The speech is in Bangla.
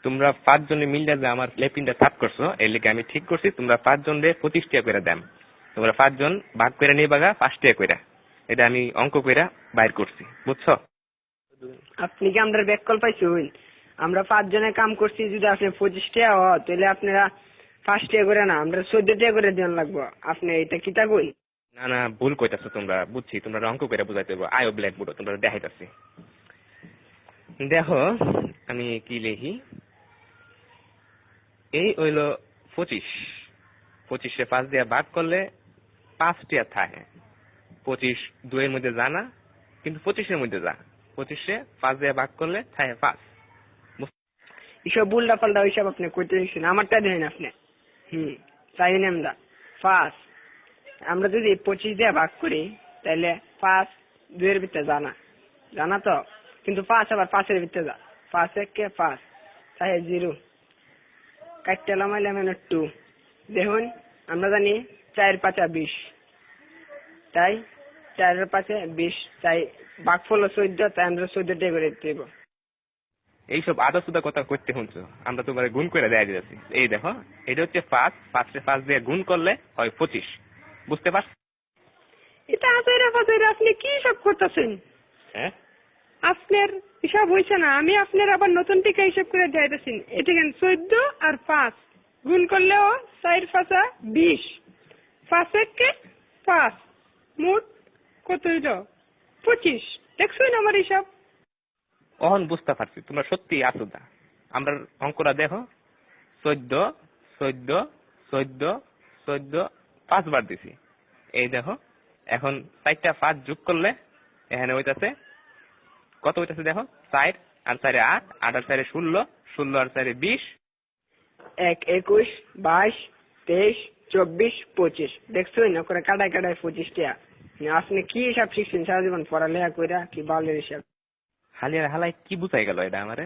তোমরা 5 জনে মিলে যে আমার লেপিনটা সাফ করছো এর লিগে আমি ঠিক করছি তোমরা 5 জনে 25 টাকা করে দাম। তোমরা 5 জন ভাগ করে নিয়ে বাগা 5 টাকা করে। এটা আমি অঙ্ক কইরা বাইর করছি, বুঝছো? আপনি কি আমরা ব্যাককল পাইছুন? আমরা 5 জনে কাম করছি, যদি আপনি 25 টাকা হয় তাহলে আপনারা 5 টাকা করে না, আমরা 14 টাকা করে দেন লাগবো। আপনি এটা কিতা কই? না না, ভুল কইতাছো তোমরা, বুঝছি তোমরা অঙ্ক কইরা বুঝাইতে হবে। আয়ো ব্ল্যাক বোর্ড তোমরা দেখাইতাছি। দেখো আমি কি লিখি, এই হইলো 25, 25 5 দিয়ে ভাগ করলে 5 টাকা থাকে। 25 2 এর মধ্যে জানা, কিন্তু 25 এর মধ্যে যা। 25 5 দিয়ে ভাগ করলে থাকে 5। এসব উল্টা পাল্টা ওইসব আপনি কইতে দিচ্ছেন, আমারটা দেন আপনি। চাই না আমরা 5। আমরা যদি 25 দিয়ে ভাগ করি তাহলে 5 2 এর ভিতরে জানা, জানা তো, কিন্তু 5 আবার 5 এর ভিতরে যা। 5 1 5 তাই 0 কাটতে লামাইলাম 2। দেখুন আমরা জানি 4 5 20, তাই 4 এর 5 20, তাই ভাগফল 14, তাই আমরা 14 টাকা করে দেব। এইসব আদা সুদা কথা করতে শুনছো, আমরা তোমার গুণ করে দেয়া দিয়েছি। এই দেখো এটা হচ্ছে 5, 5 দিয়ে গুণ করলে হয় 25, বুঝতে পারছো? এটা আজাইরা ফাজাইরা আপনি কি সব করতেছেন? হ্যাঁ আপনার হিসাব হয়েছে না, আমি আপনার আবার নতুন টিকা হিসাব করে যাইতেছি। এটা কেন 14 আর 5 গুণ করলেও 4 5 20, 5 1 5, মোট কত হইল? 25। দেখছেন আমার হিসাব? অহন বুঝতে পারছি তোমরা সত্যি আসুদা। আমরা অঙ্কটা দেখো, 14 14 14 14 5 বার দিছি। এই দেখো এখন 4টা 5 যোগ করলে এখানে হইতাছে কত হইতাছে দেখো, 4 আর 4 8, 8 আর 4 16, 16 আর 4 20, 1 21 22 23 24 25। দেখছেন না করে কাটায় কাটায় 25 টাকা। আপনি কি হিসাব শিখছেন সারা জীবন পড়ালেখা কইরা, কি বালের হিসাব? হালিয়ার হালাই কি বুঝাই গেল এটা আমারে?